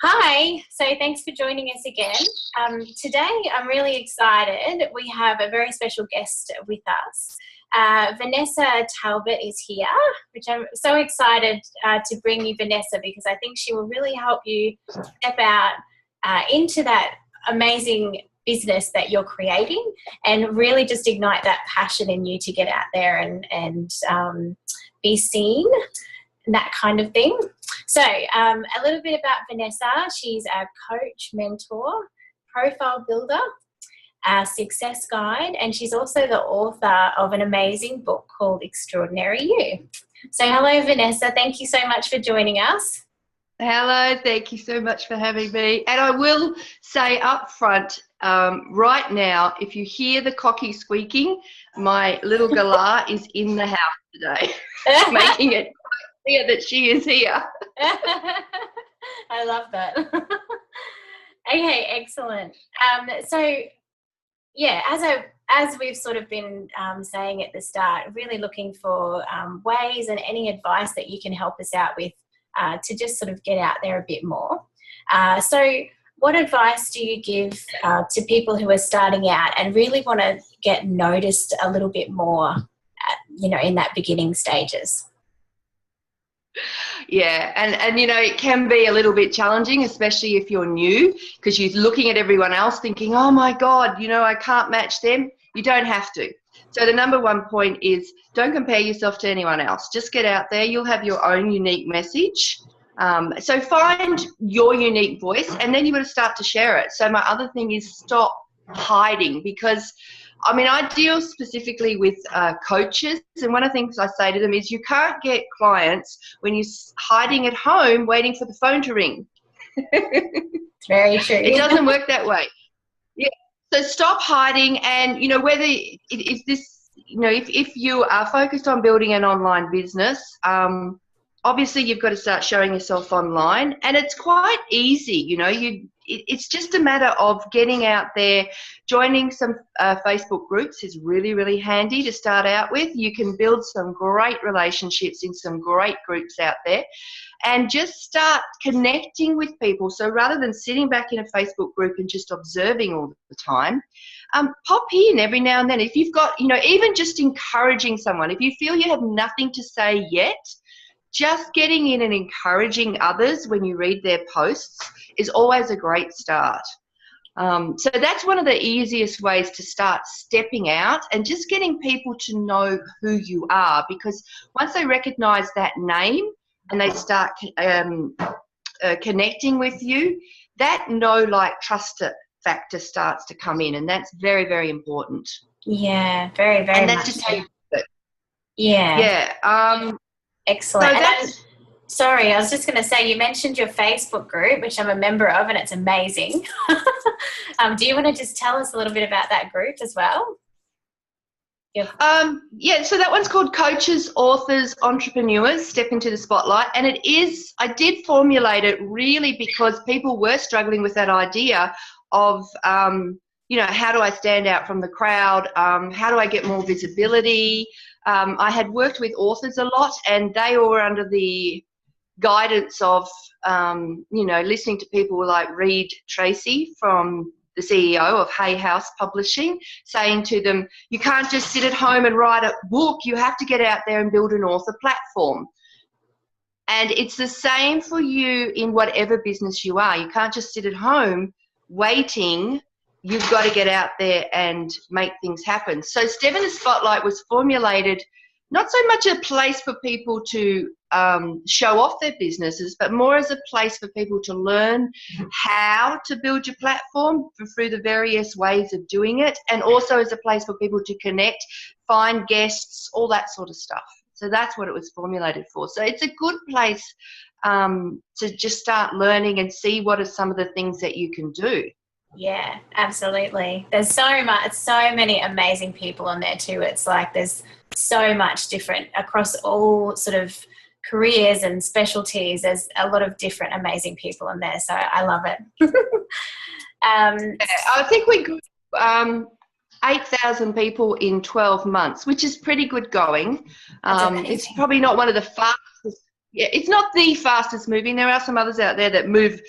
Hi, so thanks for joining us again. Today I'm really excited. We have a very special guest with us. Vanessa Talbot is here, which I'm so excited to bring you, Vanessa, because I think she will really help you step out into that amazing business that you're creating and really just ignite that passion in you to get out there and be seen and that kind of thing. So a little bit about Vanessa. She's a coach, mentor, profile builder, a success guide, and she's also the author of an amazing book called Extraordinary You. So hello, Vanessa. Thank you so much for joining us. Hello, thank you so much for having me. And I will say up front, right now, if you hear the cocky squeaking, my little galah is in the house today, making it clear that she is here. I love that. Okay, excellent. So, yeah, as we've sort of been saying at the start, really looking for ways and any advice that you can help us out with to just sort of get out there a bit more. So what advice do you give to people who are starting out and really want to get noticed a little bit more, in that beginning stages? Yeah, and it can be a little bit challenging, especially if you're new, because you're looking at everyone else thinking, oh my God, I can't match them. You don't have to. So the number one point is don't compare yourself to anyone else. Just get out there. You'll have your own unique message. So find your unique voice, and then you've got to start to share it. So my other thing is stop hiding, because I deal specifically with coaches, and one of the things I say to them is you can't get clients when you're hiding at home waiting for the phone to ring. It's very true. It doesn't work that way. Yeah. So stop hiding, and whether if you are focused on building an online business, obviously you've got to start showing yourself online, and it's quite easy. It's just a matter of getting out there. Joining some Facebook groups is really, really handy to start out with. You can build some great relationships in some great groups out there, and just start connecting with people. So rather than sitting back in a Facebook group and just observing all the time, pop in every now and then. If you've got, even just encouraging someone, if you feel you have nothing to say yet, just getting in and encouraging others when you read their posts is always a great start. So that's one of the easiest ways to start stepping out and just getting people to know who you are, because once they recognize that name and they start connecting with you, that trust factor starts to come in, and that's very, very important. Yeah, very, very and that's much just so. how you do it. Yeah. Excellent. So I was just going to say, you mentioned your Facebook group, which I'm a member of, and it's amazing. Do you want to just tell us a little bit about that group as well? So that one's called Coaches, Authors, Entrepreneurs Step into the Spotlight. And I did formulate it really because people were struggling with that idea of, how do I stand out from the crowd? How do I get more visibility? I had worked with authors a lot, and they all were under the guidance of, listening to people like Reed Tracy, from the CEO of Hay House Publishing, saying to them, you can't just sit at home and write a book. You have to get out there and build an author platform. And it's the same for you in whatever business you are. You can't just sit at home waiting. You've got to get out there and make things happen. So Step in the Spotlight was formulated not so much a place for people to show off their businesses, but more as a place for people to learn how to build your platform through the various ways of doing it, and also as a place for people to connect, find guests, all that sort of stuff. So that's what it was formulated for. So it's a good place to just start learning and see what are some of the things that you can do. Yeah, absolutely. There's so many amazing people on there too. It's like there's so much different across all sort of careers and specialties. There's a lot of different amazing people in there. So I love it. I think we grew 8,000 people in 12 months, which is pretty good going. It's probably not one of the fastest. Yeah, it's not the fastest moving. There are some others out there that move,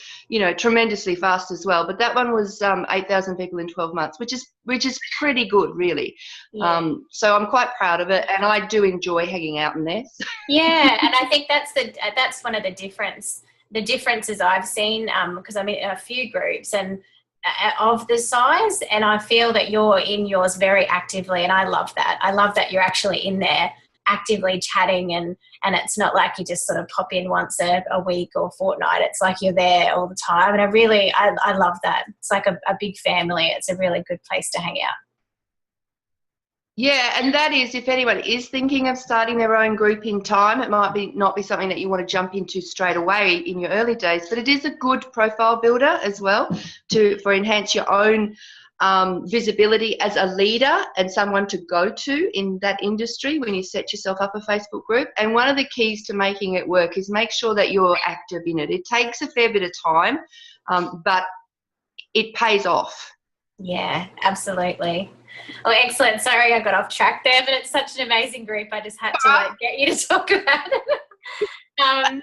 tremendously fast as well. But that one was 8,000 people in 12 months, which is pretty good, really. Yeah. So I'm quite proud of it, and I do enjoy hanging out in there. Yeah, and I think that's one of the differences I've seen, because I'm in a few groups and of the size, and I feel that you're in yours very actively, and I love that. I love that you're actually in there actively chatting, and it's not like you just sort of pop in once a week or fortnight. It's like you're there all the time, and I love that. It's like a big family. It's a really good place to hang out. Yeah, and that is, if anyone is thinking of starting their own group in time, it might not be something that you want to jump into straight away in your early days, but it is a good profile builder as well for enhance your own visibility as a leader and someone to go to in that industry when you set yourself up a Facebook group. And one of the keys to making it work is make sure that you're active in it. It takes a fair bit of time, but it pays off. Yeah, absolutely. Oh, excellent. Sorry, I got off track there, but it's such an amazing group. I just had to get you to talk about it.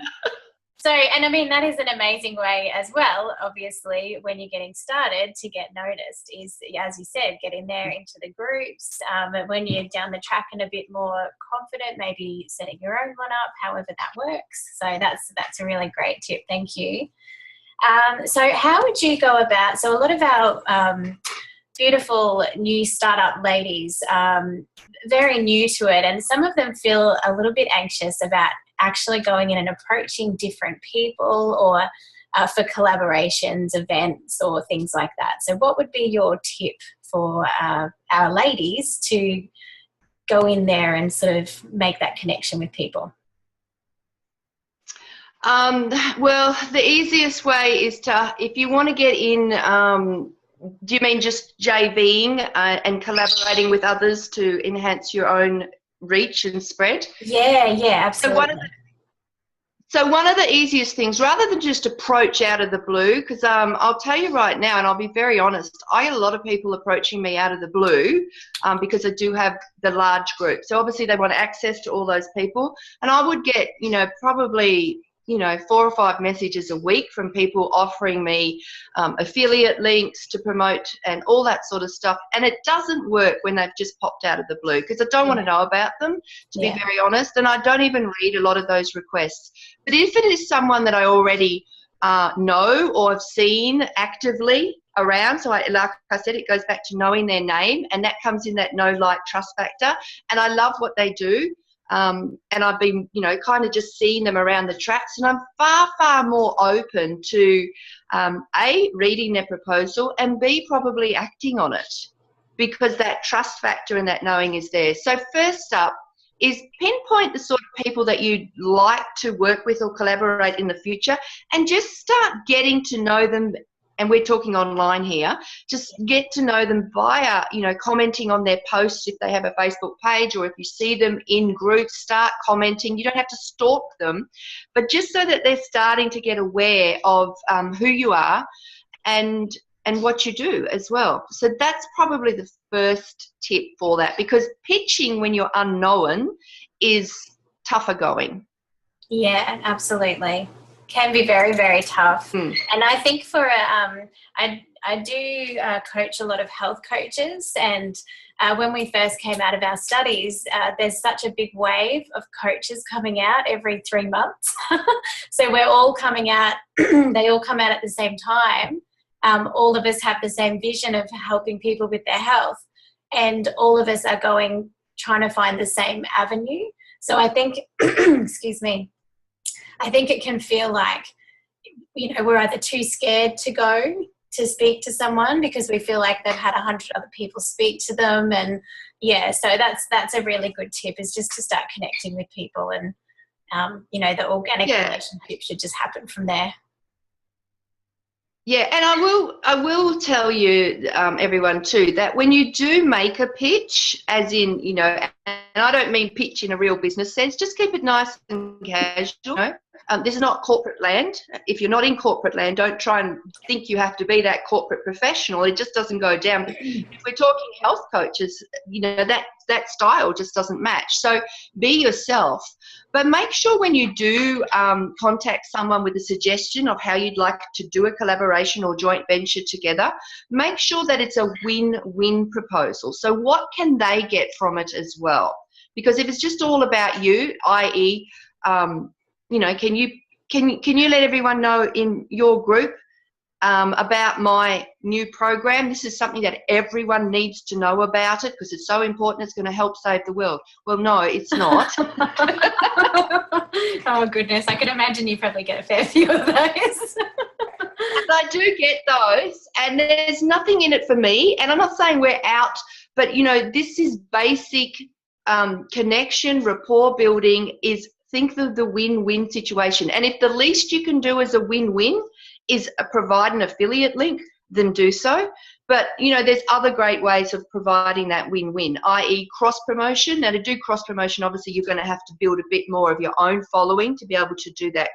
So, and I mean, that is an amazing way as well, obviously, when you're getting started to get noticed is, as you said, get in there into the groups. And when you're down the track and a bit more confident, maybe setting your own one up, however that works. So that's a really great tip. Thank you. So how would you go about, so a lot of our beautiful new startup ladies, very new to it, and some of them feel a little bit anxious about actually going in and approaching different people or for collaborations, events or things like that. So what would be your tip for our ladies to go in there and sort of make that connection with people? Well, the easiest way is if you want to get in, do you mean just JVing and collaborating with others to enhance your own reach and spread? Yeah, absolutely. So one of the easiest things, rather than just approach out of the blue, because I'll tell you right now, and I'll be very honest, I get a lot of people approaching me out of the blue because I do have the large group. So obviously they want access to all those people, and I would get, probably 4 or 5 messages a week from people offering me affiliate links to promote and all that sort of stuff. And it doesn't work when they've just popped out of the blue because I don't want to know about them, to be very honest. And I don't even read a lot of those requests. But if it is someone that I already know or have seen actively around, so like I said, it goes back to knowing their name, and that comes in that know, like, trust factor. And I love what they do. And I've been, kind of just seeing them around the tracks, and I'm far, far more open to, A, reading their proposal, and B, probably acting on it because that trust factor and that knowing is there. So first up is pinpoint the sort of people that you'd like to work with or collaborate in the future, and just start getting to know them. And we're talking online here, just get to know them via, commenting on their posts if they have a Facebook page, or if you see them in groups, start commenting. You don't have to stalk them, but just so that they're starting to get aware of who you are and what you do as well. So that's probably the first tip for that, because pitching when you're unknown is tougher going. Yeah, absolutely. Can be very, very tough. And I think for I do coach a lot of health coaches, and when we first came out of our studies, there's such a big wave of coaches coming out every 3 months. So we're all coming out, they all come out at the same time. All of us have the same vision of helping people with their health, and all of us are trying to find the same avenue. So I think, excuse me, I think it can feel like, we're either too scared to go to speak to someone because we feel like they've had 100 other people speak to them. And so that's a really good tip, is just to start connecting with people, and, the organic relationship should just happen from there. Yeah, and I will tell you, everyone too, that when you do make a pitch, as in, and I don't mean pitch in a real business sense, just keep it nice and casual. This is not corporate land. If you're not in corporate land, don't try and think you have to be that corporate professional. It just doesn't go down. If we're talking health coaches, that style just doesn't match. So be yourself. But make sure when you do contact someone with a suggestion of how you'd like to do a collaboration or joint venture together, make sure that it's a win-win proposal. So what can they get from it as well? Because if it's just all about you, i.e., you know, can you let everyone know in your group about my new program? This is something that everyone needs to know about it because it's so important. It's going to help save the world. Well, no, it's not. Oh, goodness. I can imagine you probably get a fair few of those. And I do get those, and there's nothing in it for me. And I'm not saying we're out, but, you know, this is basic connection, rapport building is think of the win-win situation. And if the least you can do as a win-win is provide an affiliate link, then do so. But, you know, there's other great ways of providing that win-win, i.e. cross-promotion. Now, to do cross-promotion, obviously, you're going to have to build a bit more of your own following to be able to do that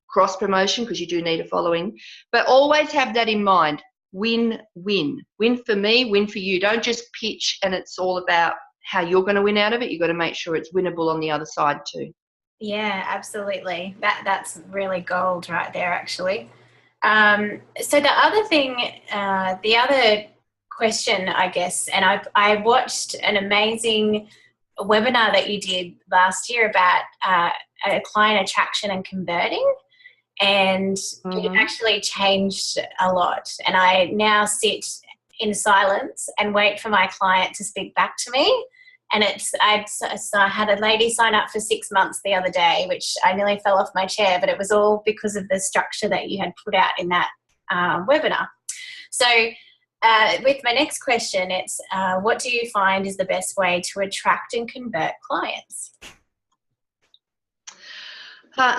cross-promotion because you do need a following. But always have that in mind, win-win. Win for me, win for you. Don't just pitch and it's all about how you're going to win out of it. You've got to make sure it's winnable on the other side too. Yeah, absolutely. That's really gold right there, actually. So the other thing, the other question, I guess, and I watched an amazing webinar that you did last year about client attraction and converting, and it actually changed a lot. And I now sit in silence and wait for my client to speak back to me. And I had a lady sign up for 6 months the other day, which I nearly fell off my chair, but it was all because of the structure that you had put out in that webinar. So with my next question, it's what do you find is the best way to attract and convert clients?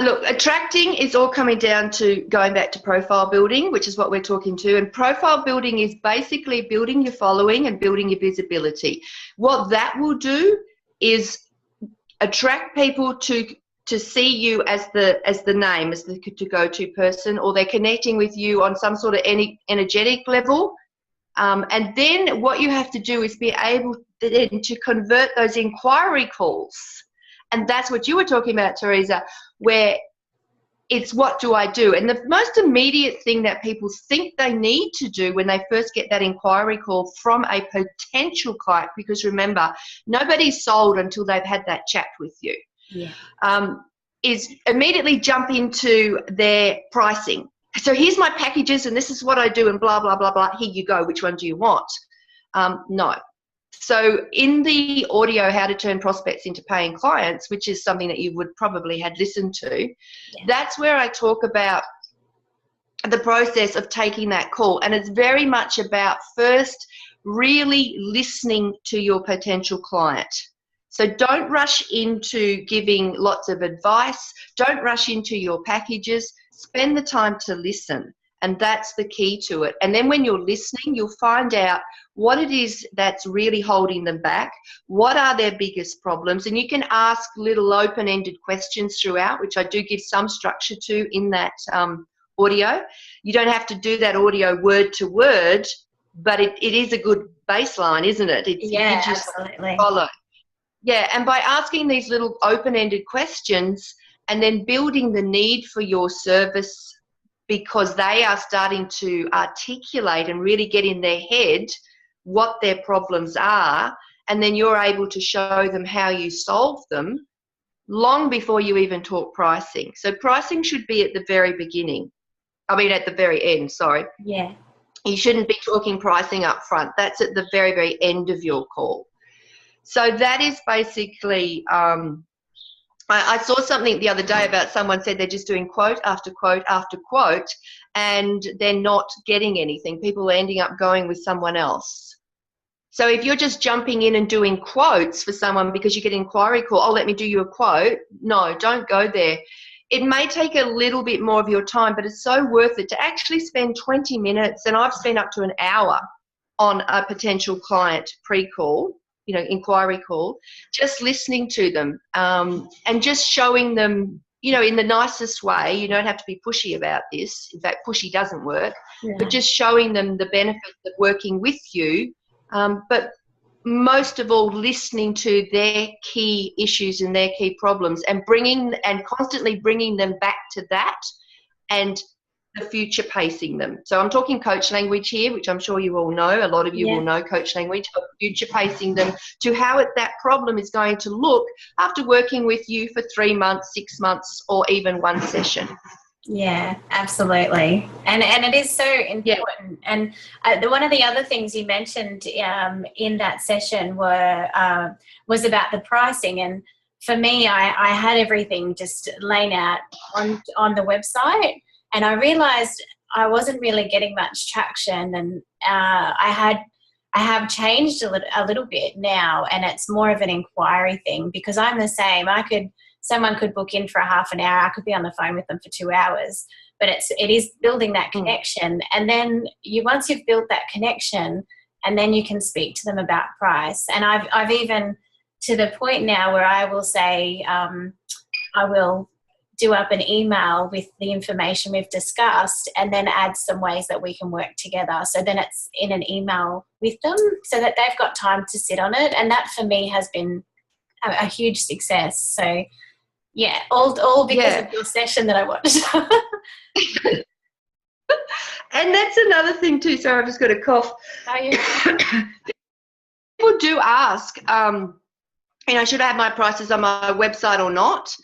Look, attracting is all coming down to going back to profile building, which is what we're talking to. And profile building is basically building your following and building your visibility. What that will do is attract people to see you as the name, as the go-to person, or they're connecting with you on some sort of energetic level. And then what you have to do is be able then to convert those inquiry calls. And that's what you were talking about, Teresa, where it's what do I do? And the most immediate thing that people think they need to do when they first get that inquiry call from a potential client, because remember, nobody's sold until they've had that chat with you, is immediately jump into their pricing. So here's my packages and this is what I do and blah, blah, blah, blah. Here you go. Which one do you want? No. So in the audio, How to Turn Prospects into Paying Clients, which is something that you would probably had listened to, that's where I talk about the process of taking that call. And it's very much about first really listening to your potential client. So don't rush into giving lots of advice. Don't rush into your packages. Spend the time to listen. And that's the key to it. And then when you're listening, you'll find out what it is that's really holding them back. What are their biggest problems? And you can ask little open-ended questions throughout, which I do give some structure to in that audio. You don't have to do that audio word to word, but it is a good baseline, isn't it? It gives you absolutely. To follow. Yeah, and by asking these little open-ended questions and then building the need for your service, because they are starting to articulate and really get in their head what their problems are, and then you're able to show them how you solve them long before you even talk pricing. So pricing should be at the very beginning. I mean, at the very end, sorry. Yeah. You shouldn't be talking pricing up front. That's at the very, very end of your call. So that is basically... I saw something the other day about someone said they're just doing quote after quote after quote and they're not getting anything. People are ending up going with someone else. So if you're just jumping in and doing quotes for someone because you get an inquiry call, oh, let me do you a quote. No, don't go there. It may take a little bit more of your time, but it's so worth it to actually spend 20 minutes, and I've spent up to an hour on a potential client pre-call, inquiry call, just listening to them and just showing them, in the nicest way. You don't have to be pushy about this. In fact, pushy doesn't work, but just showing them the benefits of working with you. But most of all listening to their key issues and their key problems, and constantly bringing them back to that, and the future pacing them. So I'm talking coach language here, which I'm sure you all know. A lot of you will know coach language, but future pacing them to how that problem is going to look after working with you for 3 months, 6 months, or even one session. Yeah, absolutely. And it is so important. Yeah. And one of the other things you mentioned in that session was about the pricing. And for me, I had everything just laid out on the website, and I realized I wasn't really getting much traction. And I have changed a little bit now, and it's more of an inquiry thing, because I'm the same. Someone could book in for a half an hour. I could be on the phone with them for 2 hours, but it is building that connection. And then once you've built that connection, and then you can speak to them about price. And I've even to the point now where I will say, I will do up an email with the information we've discussed, and then add some ways that we can work together. So then it's in an email with them, so that they've got time to sit on it. And that for me has been a huge success. So yeah, all because of your session that I watched. And that's another thing too. Sorry, I've just got a cough. Oh, yeah. People do ask, should I have my prices on my website or not?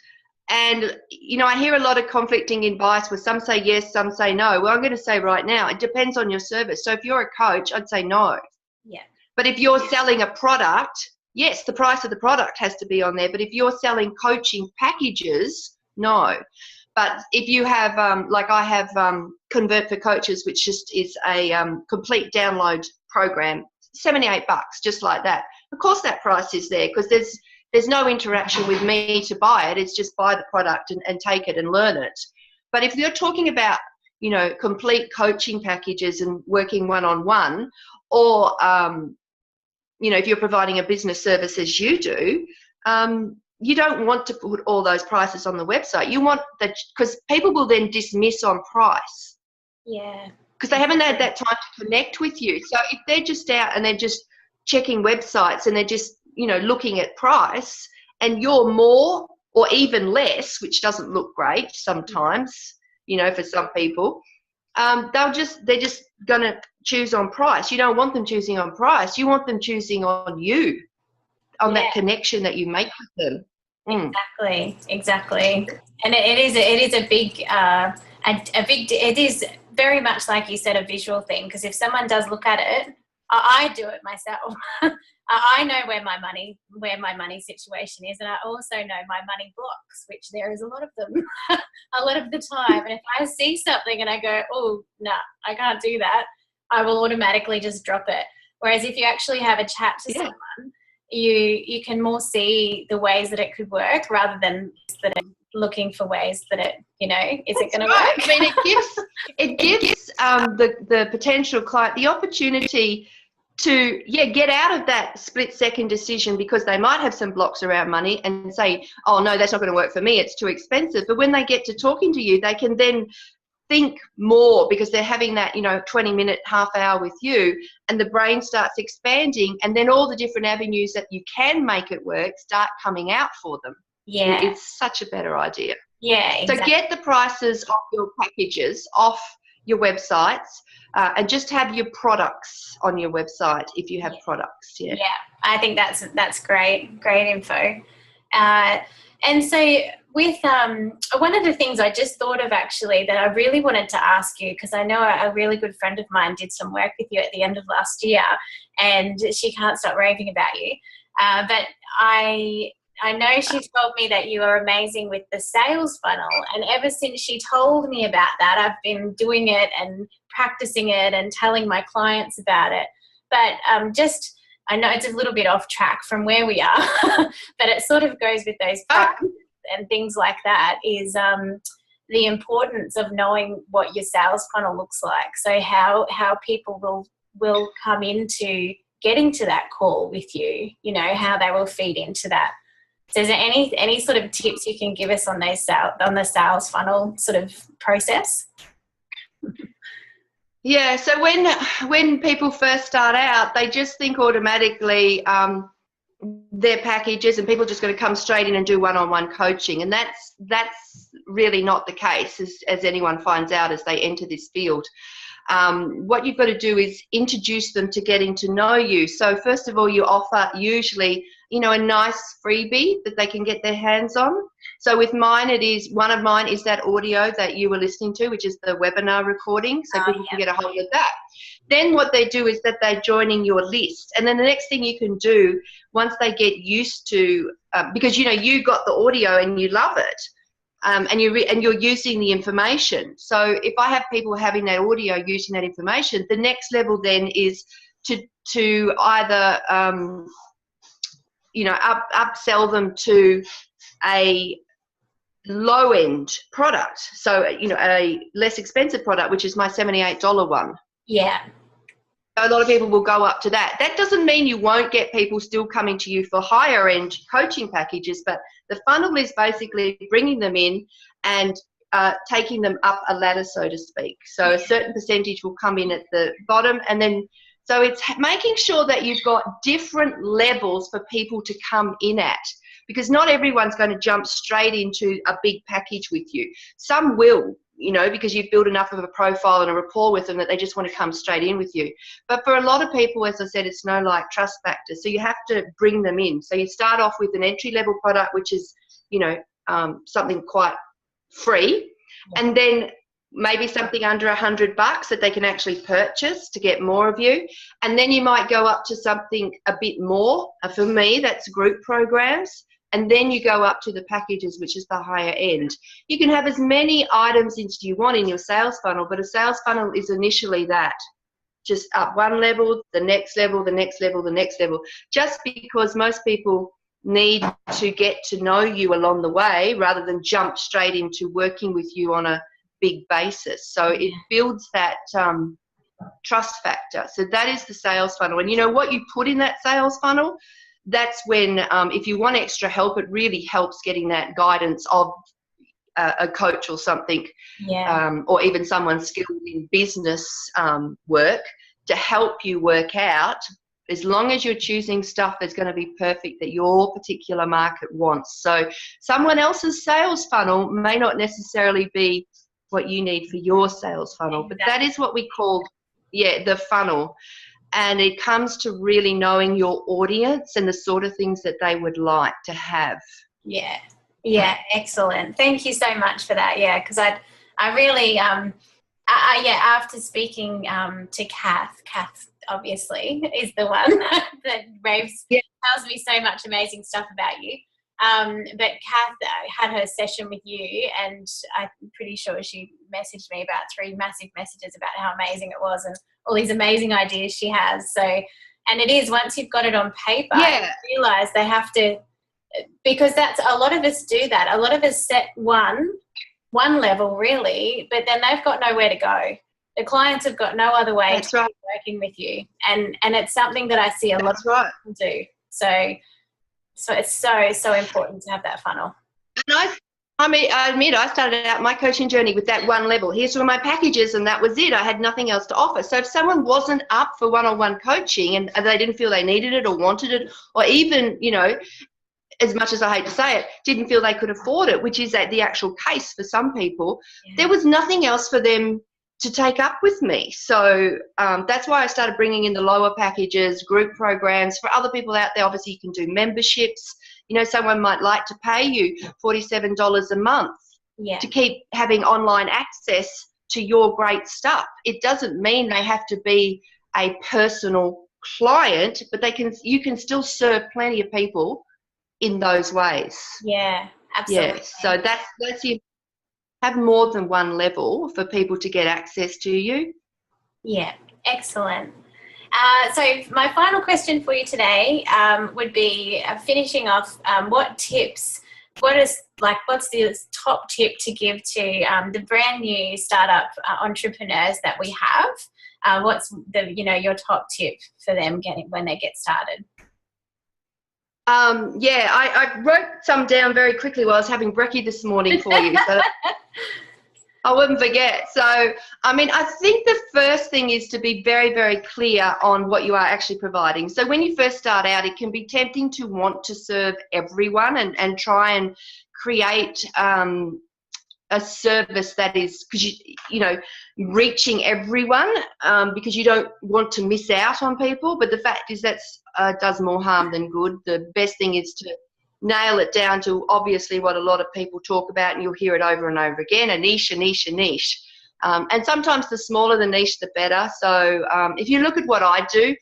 And, I hear a lot of conflicting advice where some say yes, some say no. Well, I'm going to say right now, it depends on your service. So if you're a coach, I'd say no. Yeah. But if you're selling a product, yes, the price of the product has to be on there. But if you're selling coaching packages, no. But if you have, like I have Convert for Coaches, which just is a complete download program, $78, just like that. Of course that price is there, because there's no interaction with me to buy it. It's just buy the product and take it and learn it. But if you're talking about, complete coaching packages and working one-on-one, or if you're providing a business service as you do, you don't want to put all those prices on the website. You want that, because people will then dismiss on price. Yeah. Because they haven't had that time to connect with you. So if they're just out and they're just checking websites and they're just, looking at price, and you're more or even less, which doesn't look great sometimes, for some people, they're just going to choose on price. You don't want them choosing on price. You want them choosing on you, on that connection that you make with them. Exactly. And it is a big, it is very much, like you said, a visual thing, because if someone does look at it, I do it myself. I know where my money situation is, and I also know my money blocks, which there is a lot of them, a lot of the time. And if I see something and I go, oh, no, I can't do that, I will automatically just drop it. Whereas if you actually have a chat to someone, you can more see the ways that it could work, rather than that looking for ways that it, is it going to work? I mean, it gives the potential client the opportunity to get out of that split-second decision, because they might have some blocks around money and say, oh no, that's not going to work for me, it's too expensive. But when they get to talking to you, they can then think more, because they're having that 20-minute, half hour with you, and the brain starts expanding, and then all the different avenues that you can make it work start coming out for them. It's such a better idea. Exactly. So get the prices of your packages off your websites, and just have your products on your website if you have products. I think that's great info. And so with one of the things I just thought of, actually, that I really wanted to ask you, because I know a really good friend of mine did some work with you at the end of last year, and she can't stop raving about you. But I know she told me that you are amazing with the sales funnel, and ever since she told me about that, I've been doing it and practicing it and telling my clients about it. But I know it's a little bit off track from where we are, but it sort of goes with those practices and things like that, is the importance of knowing what your sales funnel looks like. So how people will come into getting to that call with you, how they will feed into that. So is there any sort of tips you can give us on the sales funnel sort of process? Yeah, so when people first start out, they just think automatically their packages and people are just going to come straight in and do one-on-one coaching, and that's really not the case, as anyone finds out as they enter this field. What you've got to do is introduce them to getting to know you. So first of all, you offer usually, a nice freebie that they can get their hands on. So with mine, one of mine is that audio that you were listening to, which is the webinar recording, so people can get a hold of that. Then what they do is that they're joining your list. And then the next thing you can do, once they get used to, because, you got the audio and you love it, and you're using the information. So if I have people having that audio, using that information, the next level then is to either, upsell them to a low-end product. So, a less expensive product, which is my $78 one. Yeah. A lot of people will go up to that. That doesn't mean you won't get people still coming to you for higher end coaching packages, but the funnel is basically bringing them in and taking them up a ladder, so to speak. So a certain percentage will come in at the bottom, and then so it's making sure that you've got different levels for people to come in at, because not everyone's going to jump straight into a big package with you. Some will, because you've built enough of a profile and a rapport with them that they just want to come straight in with you. But for a lot of people, as I said, it's no like trust factor. So you have to bring them in. So you start off with an entry-level product, which is, something quite free, and then maybe something under $100 that they can actually purchase to get more of you. And then you might go up to something a bit more. For me, that's group programs. And then you go up to the packages, which is the higher end. You can have as many items as you want in your sales funnel, but a sales funnel is initially that. Just up one level, the next level, the next level, the next level. Just because most people need to get to know you along the way rather than jump straight into working with you on a big basis. So it builds that trust factor. So that is the sales funnel. And what you put in that sales funnel, that's when, if you want extra help, it really helps getting that guidance of a coach or something, or even someone skilled in business work to help you work out, as long as you're choosing stuff that's going to be perfect that your particular market wants. So someone else's sales funnel may not necessarily be what you need for your sales funnel, but that is what we call, the funnel. And it comes to really knowing your audience and the sort of things that they would like to have. Yeah, excellent. Thank you so much for that. Yeah, because I really, after speaking to Kath obviously is the one that tells me so much amazing stuff about you. But Kath had her session with you, and I'm pretty sure she messaged me about 3 massive messages about how amazing it was and all these amazing ideas she has. So, and it is, once you've got it on paper, you realise they have to, because that's, a lot of us do that. A lot of us set one level really, but then they've got nowhere to go. The clients have got no other way to be working with you. And it's something that I see a lot of people do. So it's so important to have that funnel. And I admit I started out my coaching journey with that one level. Here's all my packages, and that was it. I had nothing else to offer. So if someone wasn't up for one-on-one coaching and they didn't feel they needed it or wanted it, or even, as much as I hate to say it, didn't feel they could afford it, which is the actual case for some people, there was nothing else for them to take up with me. So that's why I started bringing in the lower packages, group programs. For other people out there, obviously you can do memberships. Someone might like to pay you $47 a month to keep having online access to your great stuff. It doesn't mean they have to be a personal client, but you can still serve plenty of people in those ways. Yeah, absolutely. Yeah, so that's you have more than one level for people to get access to you. Yeah, excellent. So my final question for you today would be finishing off. What's the top tip to give to the brand new startup entrepreneurs that we have? What's your top tip for them when they get started? I wrote some down very quickly while I was having brekkie this morning for you. So I wouldn't forget. So, I mean, I think the first thing is to be very, very clear on what you are actually providing. So when you first start out, it can be tempting to want to serve everyone and try and create a service that is, because you know, reaching everyone, because you don't want to miss out on people. But the fact is that's does more harm than good. The best thing is to nail it down to obviously what a lot of people talk about, and you'll hear it over and over again: a niche, a niche, a niche. And sometimes the smaller the niche, the better. So if you look at what I do,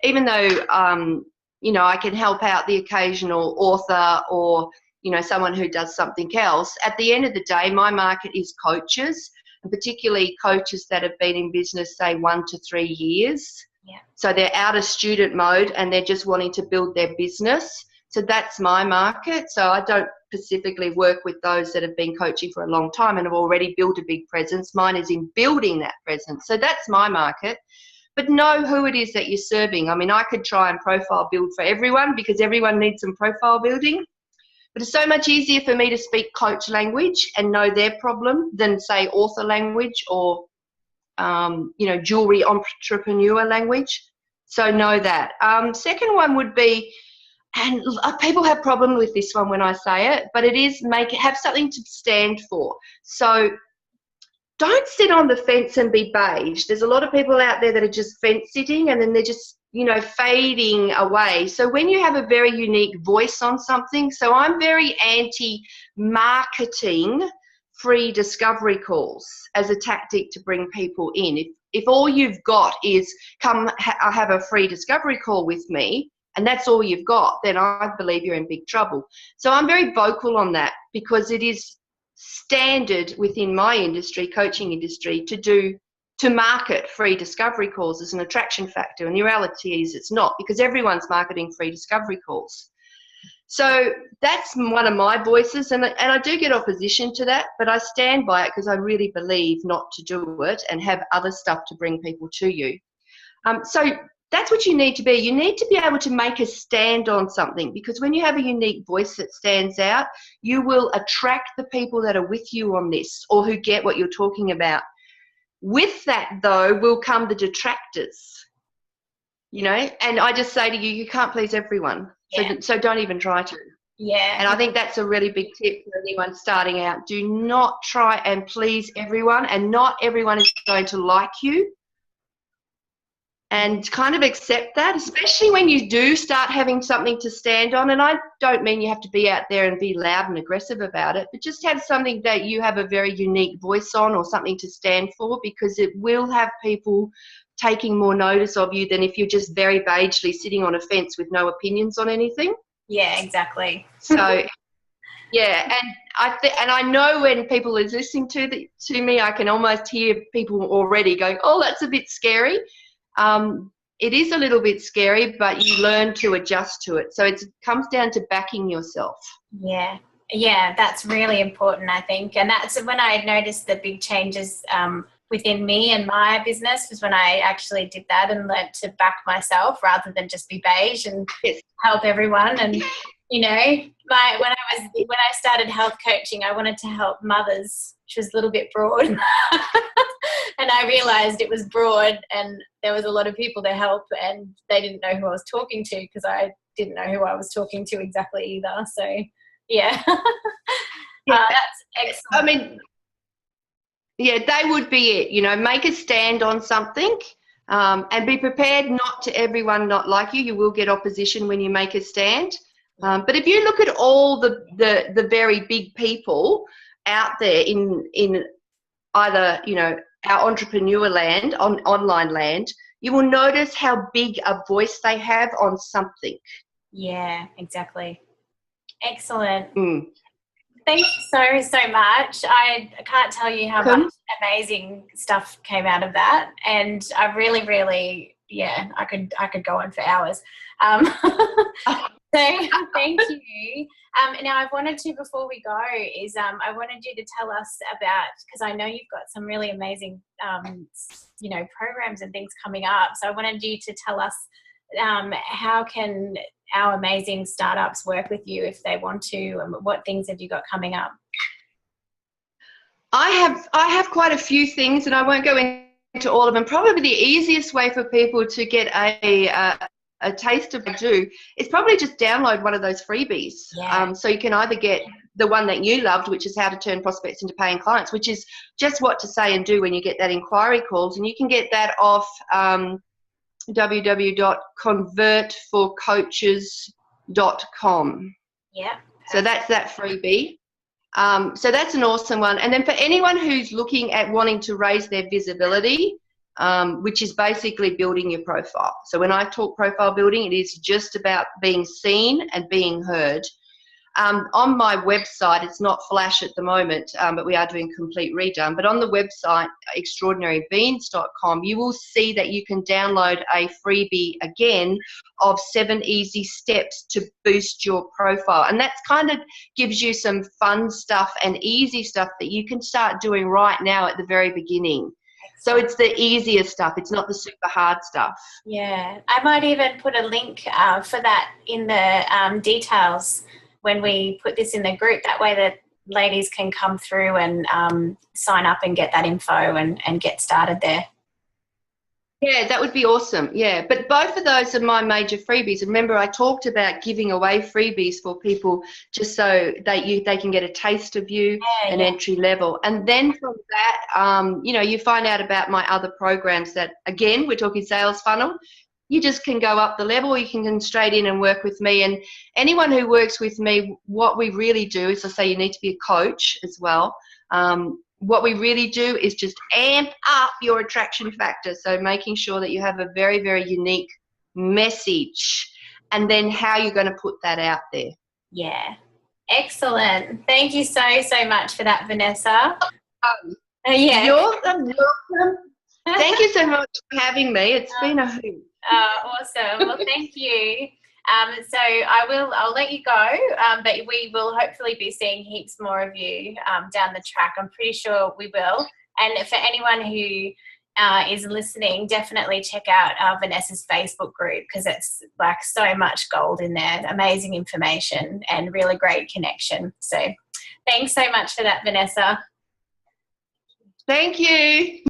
even though you know, I can help out the occasional author or, you know, someone who does something else, at the end of the day, my market is coaches, and particularly coaches that have been in business, say, 1 to 3 years. Yeah. So they're out of student mode and they're just wanting to build their business. So that's my market. So I don't specifically work with those that have been coaching for a long time and have already built a big presence. Mine is in building that presence. So that's my market. But know who it is that you're serving. I mean, I could try and profile build for everyone because everyone needs some profile building. But it's so much easier for me to speak coach language and know their problem than, say, author language or, you know, jewelry entrepreneur language. So know that. Second one would be, and people have problem with this one when I say it, but it is have something to stand for. So don't sit on the fence and be beige. There's a lot of people out there that are just fence sitting and then they're just, you know, fading away. So when you have a very unique voice on something, so I'm very anti-marketing free discovery calls as a tactic to bring people in. If all you've got is come have a free discovery call with me, and that's all you've got, then I believe you're in big trouble. So I'm very vocal on that because it is standard within my industry, coaching industry, to market free discovery calls as an attraction factor. And the reality is it's not, because everyone's marketing free discovery calls. So that's one of my voices, and I do get opposition to that, but I stand by it because I really believe not to do it and have other stuff to bring people to you. So that's what you need to be. You need to be able to make a stand on something, because when you have a unique voice that stands out, you will attract the people that are with you on this or who get what you're talking about. With that, though, will come the detractors, you know, and I just say to you, you can't please everyone. Yeah. So don't even try to. Yeah. And I think that's a really big tip for anyone starting out. Do not try and please everyone, and not everyone is going to like you. And kind of accept that, especially when you do start having something to stand on. And I don't mean you have to be out there and be loud and aggressive about it, but just have something that you have a very unique voice on or something to stand for, because it will have people taking more notice of you than if you're just very beigely sitting on a fence with no opinions on anything. Yeah, exactly. So, yeah, and I know when people are listening to me, I can almost hear people already going, oh, that's a bit scary. It is a little bit scary, but you learn to adjust to it. So it comes down to backing yourself. Yeah. Yeah, that's really important, I think. And that's when I noticed the big changes within me and my business, was when I actually did that and learned to back myself rather than just be beige and help everyone. And, you know, when I started health coaching, I wanted to help mothers, which was a little bit broad. And I realised it was broad and there was a lot of people to help, and they didn't know who I was talking to because I didn't know who I was talking to exactly either. So, yeah. That's excellent. I mean, yeah, they would be it. You know, make a stand on something, and be prepared not to everyone not like you. You will get opposition when you make a stand. But if you look at all the very big people out there in either, you know, our entrepreneur land, online land, you will notice how big a voice they have on something. Yeah, exactly. Excellent. Mm. Thank you so much. I can't tell you how much amazing stuff came out of that, and I really, really, yeah, I could go on for hours. So thank you. Now I wanted to, before we go, is I wanted you to tell us about, because I know you've got some really amazing, you know, programs and things coming up. So I wanted you to tell us how can our amazing startups work with you if they want to, and what things have you got coming up? I have quite a few things, and I won't go into all of them. Probably the easiest way for people to get a taste of what I do is probably just download one of those freebies. Yeah. So you can either get the one that you loved, which is how to turn prospects into paying clients, which is just what to say and do when you get that inquiry calls, and you can get that off www.convertforcoaches.com. Yeah. So that's that freebie. So that's an awesome one. And then for anyone who's looking at wanting to raise their visibility, which is basically building your profile. So when I talk profile building, it is just about being seen and being heard. On my website, it's not flash at the moment, but we are doing complete redone. But on the website, extraordinarybeans.com, you will see that you can download a freebie again of 7 easy steps to boost your profile. And that kind of gives you some fun stuff and easy stuff that you can start doing right now at the very beginning. So it's the easier stuff. It's not the super hard stuff. Yeah. I might even put a link for that in the details when we put this in the group. That way that ladies can come through and sign up and get that info and get started there. Yeah, that would be awesome. Yeah, but both of those are my major freebies. Remember, I talked about giving away freebies for people just so that they can get a taste of you, an entry level. And then from that, you find out about my other programs that, again, we're talking sales funnel. You just can go up the level, or you can come straight in and work with me. And anyone who works with me, what we really do is, I say you need to be a coach as well. What we really do is just amp up your attraction factor. So making sure that you have a very, very unique message, and then how you're going to put that out there. Yeah. Excellent. Thank you so much for that, Vanessa. Yeah. You're welcome. Thank you so much for having me. It's been a hoot. Awesome. Well, thank you. So I'll let you go, but we will hopefully be seeing heaps more of you down the track. I'm pretty sure we will. And for anyone who is listening, definitely check out Vanessa's Facebook group, because it's like so much gold in there, amazing information and really great connection. So thanks so much for that, Vanessa. Thank you.